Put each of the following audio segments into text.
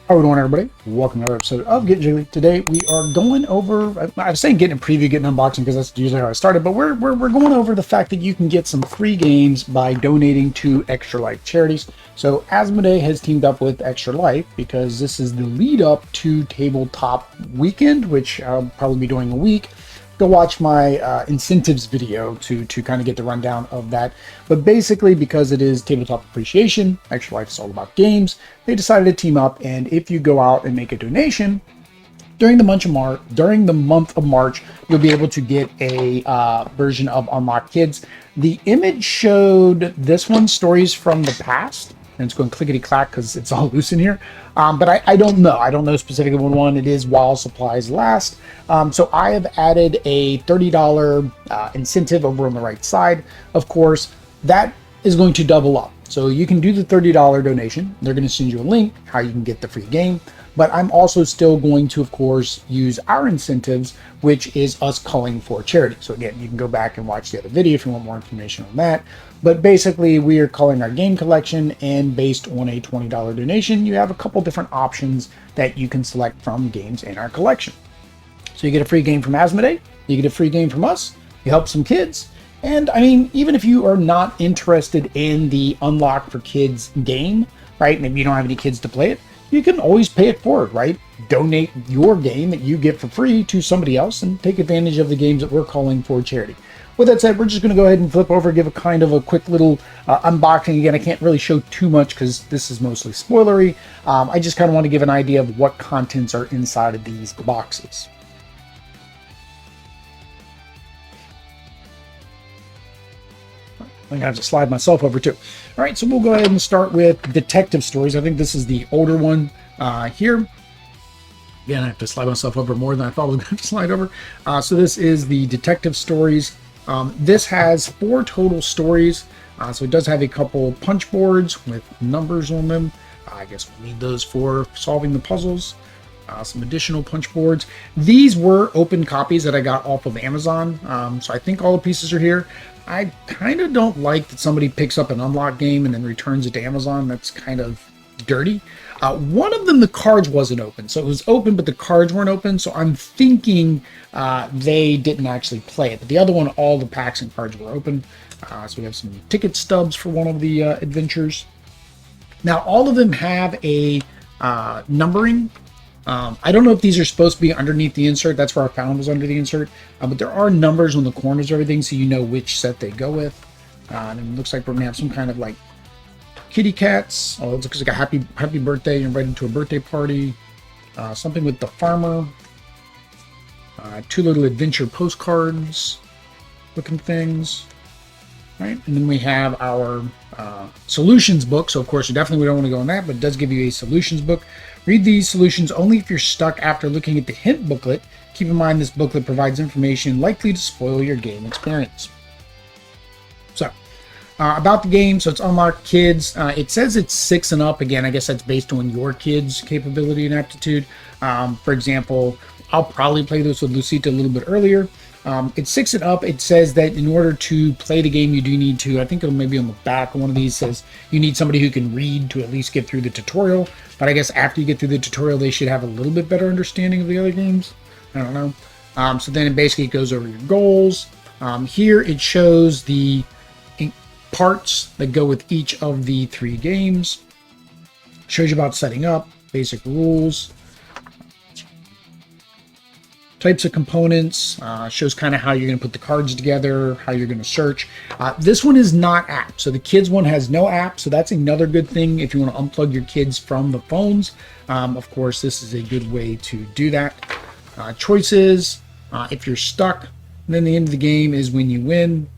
How we doing, everybody? Welcome to another episode of Get Jiggly. Today we are going over, I was saying getting a preview, getting unboxing, because that's usually how I started, but we're going over the fact that you can get some free games by donating to Extra Life charities. So Asmodee has teamed up with Extra Life because this is the lead up to Tabletop Weekend, which I'll probably be doing a week. Go watch my incentives video to kind of get the rundown of that. But basically, because it is tabletop appreciation, Extra Life is all about games, they decided to team up. And if you go out and make a donation during the month of March, you'll be able to get a version of Unlock Kids. The image showed this one, Stories from the Past. And it's going clickety clack because it's all loose in here. But I don't know. I don't know specifically what one it is while supplies last. So I have added a $30 incentive over on the right side. Of course, that is going to double up. So you can do the $30 donation. They're going to send you a link how you can get the free game. But I'm also still going to, of course, use our incentives, which is us culling for charity. So again, you can go back and watch the other video if you want more information on that. But basically, we are culling our game collection, and based on a $20 donation, you have a couple different options that you can select from games in our collection. So you get a free game from Asmodee, you get a free game from us, you help some kids, and I mean, even if you are not interested in the Unlock for Kids game, right, maybe you don't have any kids to play it, you can always pay it forward, right? Donate your game that you get for free to somebody else and take advantage of the games that we're calling for charity. With that said, we're just going to go ahead and flip over, give a kind of a quick little unboxing. Again, I can't really show too much because this is mostly spoilery. I just kind of want to give an idea of what contents are inside of these boxes. I think I have to slide myself over too. All right, so we'll go ahead and start with Detective Stories. I think this is the older one here. Again, I have to slide myself over more than I thought I was going to slide over. So this is the Detective Stories. This has 4 total stories. So it does have a couple punch boards with numbers on them. I guess we'll need those for solving the puzzles. Some additional punch boards. These were open copies that I got off of Amazon. So I think all the pieces are here. I kind of don't like that somebody picks up an Unlock game and then returns it to Amazon. That's kind of dirty. One of them, the cards wasn't open. So it was open, but the cards weren't open. So I'm thinking they didn't actually play it. But the other one, all the packs and cards were open. So we have some ticket stubs for one of the adventures. Now, all of them have a numbering. I don't know if these are supposed to be underneath the insert. That's where I found was under the insert. But there are numbers on the corners of everything, so you know which set they go with. And it looks like we're going to have some kind of like kitty cats. Oh, it looks like a happy birthday. You're invited to a birthday party. Something with the farmer. 2 little adventure postcards looking things. Right, and then we have our solutions book. So of course, we don't want to go on that, but it does give you a solutions book. Read these solutions only if you're stuck after looking at the hint booklet. Keep in mind this booklet provides information likely to spoil your game experience. So, about the game, so it's Unlock Kids. It says it's 6 and up. Again, I guess that's based on your kids' capability and aptitude. For example, I'll probably play this with Lucita a little bit earlier. It's 6 and up. It says that in order to play the game, you do need to, I think it'll maybe on the back of one of these says you need somebody who can read to at least get through the tutorial. But I guess after you get through the tutorial, they should have a little bit better understanding of the other games. I don't know. So then it basically goes over your goals. Here it shows the parts that go with each of the 3 games. Shows you about setting up, basic rules. Types of components, shows kind of how you're going to put the cards together, how you're going to search. This one is not app, so the kids one has no app, so that's another good thing if you want to unplug your kids from the phones. Of course, this is a good way to do that. Choices, if you're stuck, then the end of the game is when you win.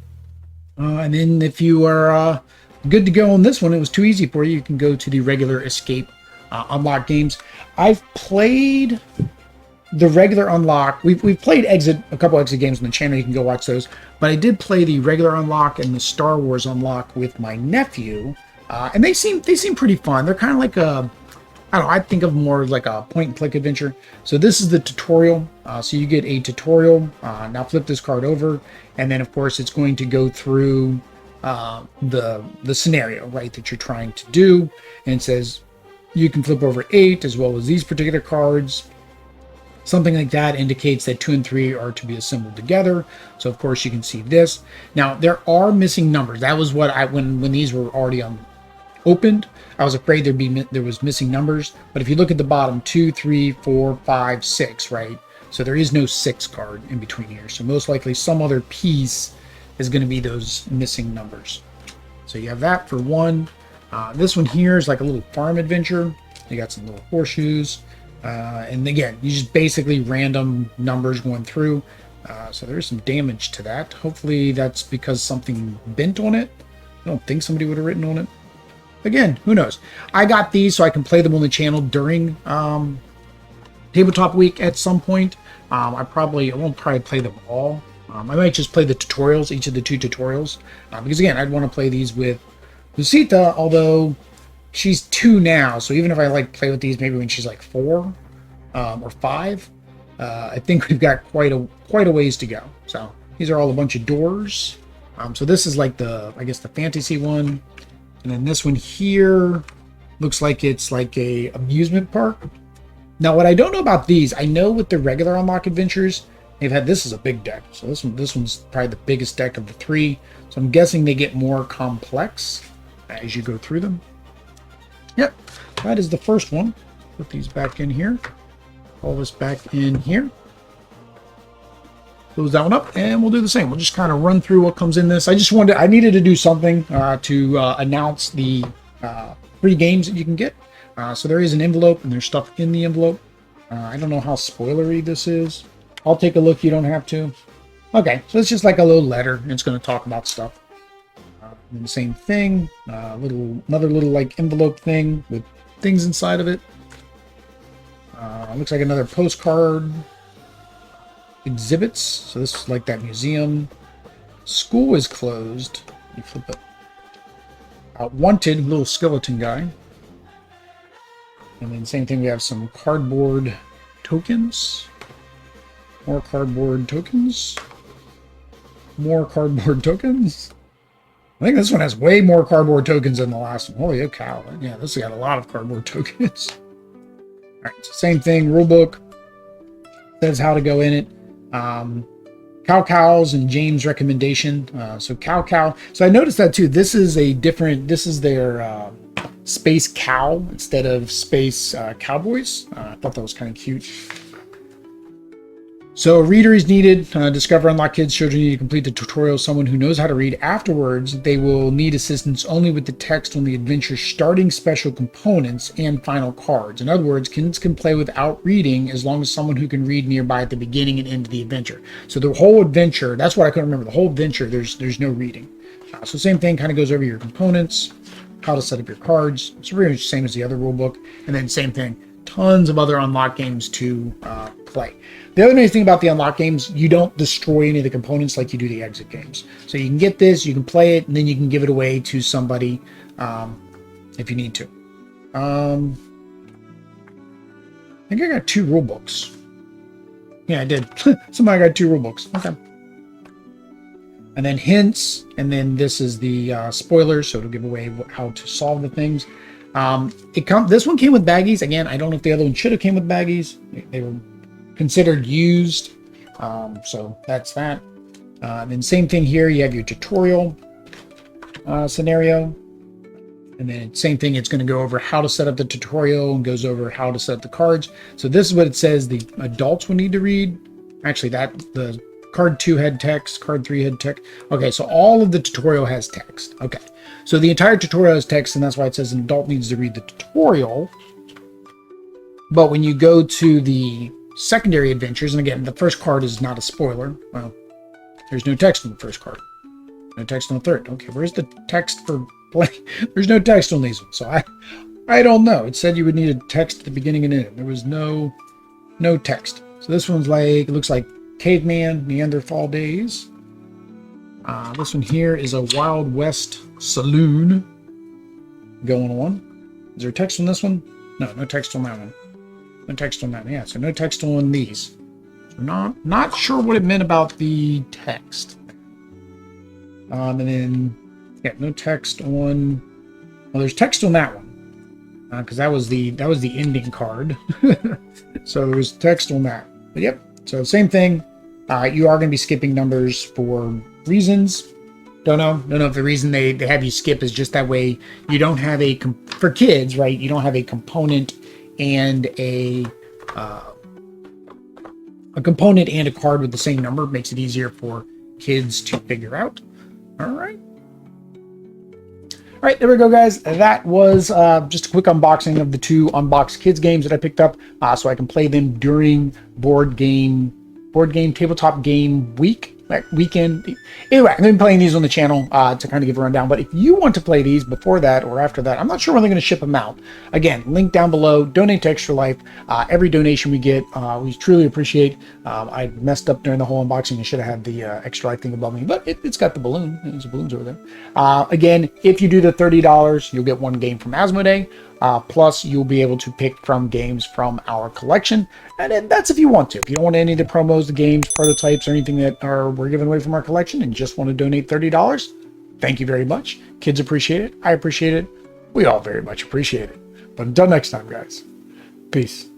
And then if you are good to go on this one, it was too easy for you, you can go to the regular escape unlock games. I've played the regular Unlock. We've played a couple exit games on the channel. You can go watch those. But I did play the regular Unlock and the Star Wars Unlock with my nephew, and they seem pretty fun. They're kind of like a, I don't know, I think of more like a point and click adventure. So this is the tutorial. So you get a tutorial. Now flip this card over, and then of course it's going to go through the scenario, right, that you're trying to do, and it says You can flip over 8 as well as these particular cards. Something like that indicates that 2 and 3 are to be assembled together. So of course you can see this. Now there are missing numbers. That was what I when these were already opened, I was afraid there was missing numbers. But if you look at the bottom, 2, 3, 4, 5, 6, right? So there is no 6 card in between here. So most likely some other piece is going to be those missing numbers. So you have that for one. This one here is like a little farm adventure. You got some little horseshoes. And again, you just basically random numbers going through. So there's some damage to that. Hopefully that's because something bent on it. I don't think somebody would have written on it. Again, who knows? I got these so I can play them on the channel during Tabletop Week at some point. I won't probably play them all. I might just play the tutorials, each of the 2 tutorials. Because again, I'd want to play these with Lucita, although she's 2 now. So even if I like play with these maybe when she's like 4 or 5, I think we've got quite a ways to go. So these are all a bunch of doors. So this is like I guess the fantasy one. And then this one here looks like it's like a amusement park. Now, what I don't know about these, I know with the regular Unlock Adventures, this is a big deck. So this one's probably the biggest deck of the 3. So I'm guessing they get more complex as you go through them. Yep, that is the first one. Put these back in here. All this back in here. Close that one up, and we'll do the same. We'll just kind of run through what comes in this. I needed to do something to announce the free games that you can get. So there is an envelope, and there's stuff in the envelope. I don't know how spoilery this is. I'll take a look. You don't have to. Okay, so it's just like a little letter, and it's going to talk about stuff. And the same thing, another little like envelope thing with things inside of it. Looks like another postcard. Exhibits. So this is like that museum. School is closed. You flip it. Wanted, little skeleton guy. And then same thing, we have some cardboard tokens. More cardboard tokens. More cardboard tokens. I think this one has way more cardboard tokens than the last one. Holy cow. Yeah, this has got a lot of cardboard tokens. Alright, so same thing, rulebook. Says how to go in it. Cows and James' recommendation. So Cow. So I noticed that too. This is their space cow instead of space cowboys. I thought that was kind of cute. So a reader is needed. Discover Unlock Kids. Children need to complete the tutorial. Someone who knows how to read. Afterwards, they will need assistance only with the text on the adventure, starting special components and final cards. In other words, kids can play without reading as long as someone who can read nearby at the beginning and end of the adventure. So the whole adventure, that's what I couldn't remember. The whole adventure, there's no reading. So same thing, kind of goes over your components, how to set up your cards. It's pretty much the same as the other rule book. And then same thing, tons of other Unlock games to play. The other nice thing about the Unlock games, you don't destroy any of the components like you do the exit games. So you can get this, you can play it, and then you can give it away to somebody if you need to. I think I got 2 rule books. Yeah, I did. Somebody got 2 rule books. Okay. And then hints, and then this is the spoilers, so it'll give away how to solve the things. This one came with baggies. Again, I don't know if the other one should have came with baggies. They were considered used, so that's that. Then same thing here, you have your tutorial scenario, and then same thing, it's going to go over how to set up the tutorial and goes over how to set up the cards. So this is what it says the adults will need to read. Actually, the card 2 had text, card 3 had text. Okay, so all of the tutorial has text. Okay, so the entire tutorial has text, and that's why it says an adult needs to read the tutorial. But when you go to the secondary adventures, and again, the first card is not a spoiler. Well, there's no text on the first card. No text on the third. Okay, where's the text for play? There's no text on these ones, so I don't know. It said you would need a text at the beginning and end. There was no text. So this one's like, it looks like Caveman, Neanderthal days. This one here is a Wild West saloon going on. Is there text on this one? No, no text on that one. No text on that. Yeah, so no text on these. So not sure what it meant about the text. And then, yeah, no text on... Well, there's text on that one. because that was the ending card. So there was text on that. But yep. So same thing. You are going to be skipping numbers for reasons. Don't know if the reason they have you skip is just that way you don't have for kids, right? You don't have a component and a component and a card with the same number. It makes it easier for kids to figure out. All right. All right, there we go, guys. That was just a quick unboxing of the 2 unboxed kids games that I picked up, so I can play them during board game tabletop game weekend. Anyway, I'm going to be playing these on the channel to kind of give a rundown. But if you want to play these before that or after that, I'm not sure when they're going to ship them out. Again, link down below. Donate to Extra Life. Every donation we get, we truly appreciate. I messed up during the whole unboxing. I should have had the Extra Life thing above me, but it's got the balloon. There's balloons over there. Again, if you do the $30, you'll get 1 game from Asmodee. Plus, you'll be able to pick from games from our collection. And that's if you want to. If you don't want any of the promos, the games, prototypes, or anything that we're giving away from our collection and just want to donate $30, thank you very much. Kids appreciate it. I appreciate it. We all very much appreciate it. But until next time, guys, peace.